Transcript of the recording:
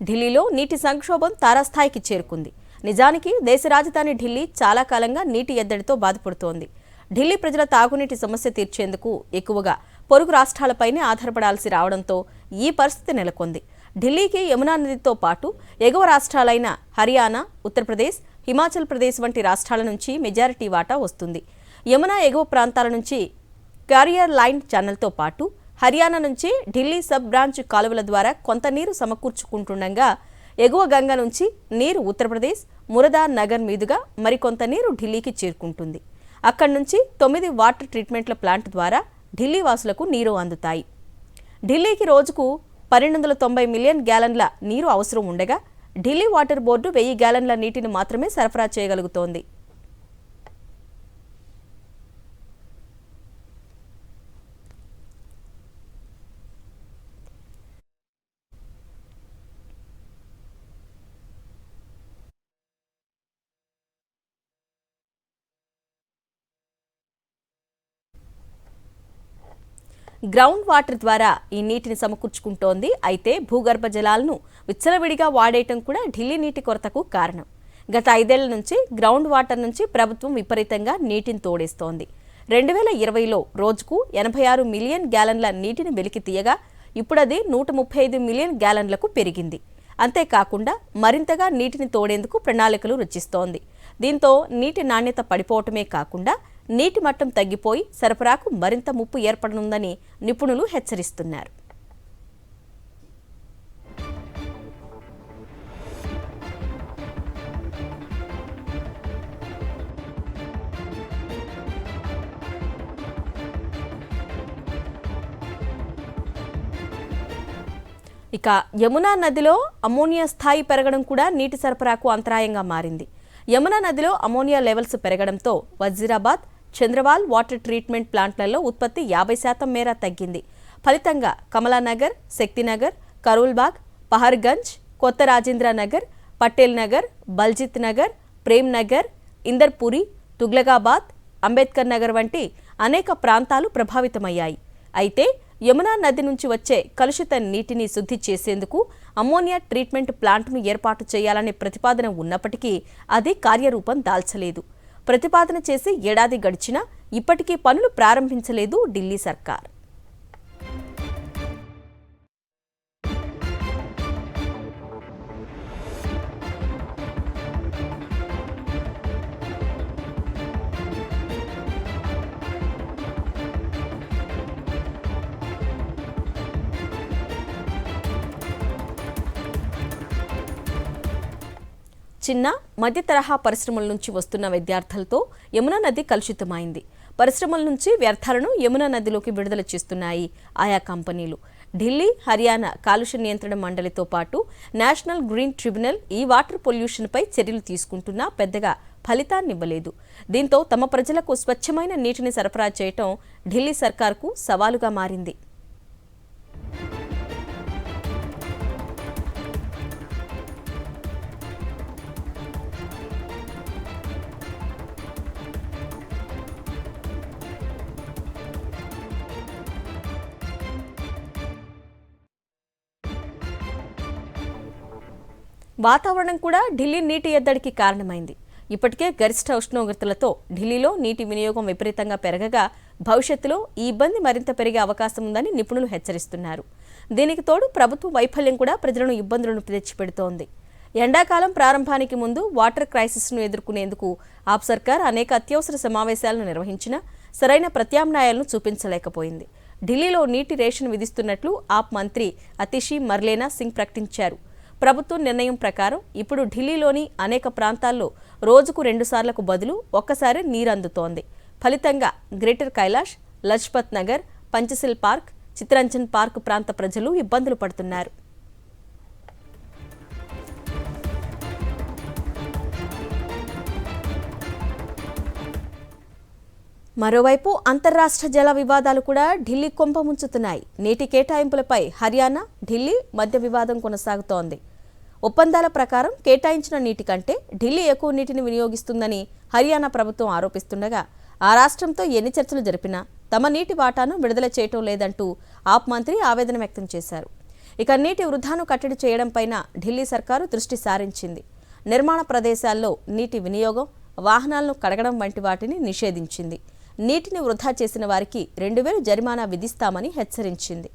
ఢిల్లీలో నీటి సంక్షోభం తారాస్థాయికి చేరుకుంది. నిజానికి దేశ రాజధాని ఢిల్లీ చాలా కాలంగా నీటి ఎద్దడితో బాధపడుతోంది. ఢిల్లీ ప్రజల తాగునీటి సమస్య తీర్చేందుకు ఎక్కువగా పొరుగు రాష్ట్రాలపైనే ఆధారపడాల్సి రావడంతో ఈ పరిస్థితి నెలకొంది. ఢిల్లీకి యమునా నదితో పాటు ఎగువ రాష్ట్రాలైన హర్యానా, ఉత్తరప్రదేశ్, హిమాచల్ ప్రదేశ్ వంటి రాష్ట్రాల నుంచి మెజారిటీ వాటా వస్తుంది. యమునా ఎగువ ప్రాంతాల నుంచి క్యారియర్ లైన్ ఛానల్తో పాటు హర్యానా నుంచి ఢిల్లీ సబ్ బ్రాంచ్ కాలువల ద్వారా కొంత నీరు సమకూర్చుకుంటుండగా ఎగువ గంగ నుంచి నీరు ఉత్తరప్రదేశ్ మురదా నగర్ మీదుగా మరికొంత నీరు ఢిల్లీకి చేరుకుంటుంది. అక్కడి నుంచి 9 వాటర్ ట్రీట్మెంట్ల ప్లాంట్ ద్వారా ఢిల్లీ వాసులకు నీరు అందుతాయి. ఢిల్లీకి రోజుకు 1290 మిలియన్ గ్యాలన్ల నీరు అవసరం ఉండగా ఢిల్లీ వాటర్ బోర్డు 1000 గ్యాలన్ల నీటిని మాత్రమే సరఫరా చేయగలుగుతోంది. గ్రౌండ్ వాటర్ ద్వారా ఈ నీటిని సమకూర్చుకుంటోంది. అయితే భూగర్భ జలాలను విచ్చలవిడిగా వాడేయటం కూడా ఢిల్లీ నీటి కొరతకు కారణం. గత 5 ఏళ్ల నుంచి గ్రౌండ్ వాటర్ నుంచి ప్రభుత్వం విపరీతంగా నీటిని తోడేస్తోంది. 2020లో రోజుకు 86 మిలియన్ గ్యాలన్ల నీటిని వెలికి తీయగా ఇప్పుడది 135 మిలియన్ గ్యాలన్లకు పెరిగింది. అంతేకాకుండా మరింతగా నీటిని తోడేందుకు ప్రణాళికలు రచిస్తోంది. దీంతో నీటి నాణ్యత పడిపోవటమే కాకుండా నీటి మట్టం తగ్గిపోయి సరఫరాకు మరింత ముప్పు ఏర్పడనుందని నిపుణులు హెచ్చరిస్తున్నారు. ఇక యమునా నదిలో అమోనియా స్థాయి పెరగడం కూడా నీటి సరఫరాకు అంతరాయంగా మారింది. యమునా నదిలో అమోనియా లెవెల్స్ పెరగడంతో వజీరాబాద్, చంద్రవాల్ వాటర్ ట్రీట్మెంట్ ప్లాంట్లలో ఉత్పత్తి 50% మేర తగ్గింది. ఫలితంగా కమలానగర్, శక్తినగర్, కరూల్బాగ్, పహర్గంజ్, కొత్త రాజేంద్ర నగర్, పటేల్ నగర్, బల్జిత్ నగర్, ప్రేమ్ నగర్, ఇందర్పురి, తుగ్లకాబాద్, అంబేద్కర్ నగర్ వంటి అనేక ప్రాంతాలు ప్రభావితమయ్యాయి. అయితే యమునా నది నుంచి వచ్చే కలుషిత నీటిని శుద్ధి చేసేందుకు అమోనియా ట్రీట్మెంట్ ప్లాంట్ను ఏర్పాటు చేయాలనే ప్రతిపాదన ఉన్నప్పటికీ అది కార్యరూపం దాల్చలేదు. ప్రతిపాదన చేసి ఏడాది గడిచినా ఇప్పటికీ పనులు ప్రారంభించలేదు ఢిల్లీ సర్కార్. చిన్న మధ్య తరహా పరిశ్రమల నుంచి వస్తున్న విద్యార్థులతో యమునా నది కలుషితమైంది. పరిశ్రమల నుంచి వ్యర్థాలను యమునా నదిలోకి విడుదల చేస్తున్నాయి ఆయా కంపెనీలు. ఢిల్లీ, హర్యానా కాలుష్య నియంత్రణ మండలితో పాటు నేషనల్ గ్రీన్ ట్రిబ్యునల్ ఈ వాటర్ పొల్యూషన్పై చర్యలు తీసుకుంటున్నా పెద్దగా ఫలితాన్నివ్వలేదు. దీంతో తమ ప్రజలకు స్వచ్ఛమైన నీటిని సరఫరా చేయటం ఢిల్లీ సర్కార్కు సవాలుగా మారింది. వాతావరణం కూడా ఢిల్లీ నీటి ఎద్దడికి కారణమైంది. ఇప్పటికే గరిష్ట ఉష్ణోగ్రతలతో ఢిల్లీలో నీటి వినియోగం విపరీతంగా పెరగగా భవిష్యత్తులో ఈ ఇబ్బంది మరింత పెరిగే అవకాశం ఉందని నిపుణులు హెచ్చరిస్తున్నారు. దీనికి తోడు ప్రభుత్వ వైఫల్యం కూడా ప్రజలను ఇబ్బందులను తెచ్చిపెడుతోంది. ఎండాకాలం ప్రారంభానికి ముందు వాటర్ క్రైసిస్ను ఎదుర్కొనేందుకు ఆప్ సర్కార్ అనేక అత్యవసర సమావేశాలను నిర్వహించినా సరైన ప్రత్యామ్నాయాలను చూపించలేకపోయింది. ఢిల్లీలో నీటి రేషన్ విధిస్తున్నట్లు ఆప్ మంత్రి అతిషి మర్లేనా సింగ్ ప్రకటించారు. ప్రభుత్వం నిర్ణయం ప్రకారం ఇప్పుడు ఢిల్లీలోని అనేక ప్రాంతాల్లో రోజుకు 2 సార్లకు బదులు ఒక్కసారి నీరు అందుతోంది. ఫలితంగా Greater Kailash, Lajpat Nagar, Panchsheel Park, Chittaranjan Park ప్రాంత ప్రజలు ఇబ్బందులు పడుతున్నారు. మరోవైపు అంతర్రాష్ట్ర జల వివాదాలు కూడా ఢిల్లీ కొంప ముంచుతున్నాయి. నీటి కేటాయింపులపై హర్యానా, ఢిల్లీ మధ్య వివాదం కొనసాగుతోంది. ఒప్పందాల ప్రకారం కేటాయించిన నీటి కంటే ఢిల్లీ ఎక్కువ నీటిని వినియోగిస్తుందని హర్యానా ప్రభుత్వం ఆరోపిస్తుండగా ఆ రాష్ట్రంతో ఎన్ని చర్చలు జరిపినా తమ నీటి వాటాను విడుదల చేయటం లేదంటూ ఆప్ మంత్రి ఆవేదన వ్యక్తం చేశారు. ఇక నీటి వృధాను కట్టడి చేయడంపైన ఢిల్లీ సర్కారు దృష్టి సారించింది. నిర్మాణ ప్రదేశాల్లో నీటి వినియోగం, వాహనాలను కడగడం వంటి వాటిని నిషేధించింది. నీటిని వృధా చేసిన వారికి 2000 జరిమానా విధిస్తామని హెచ్చరించింది.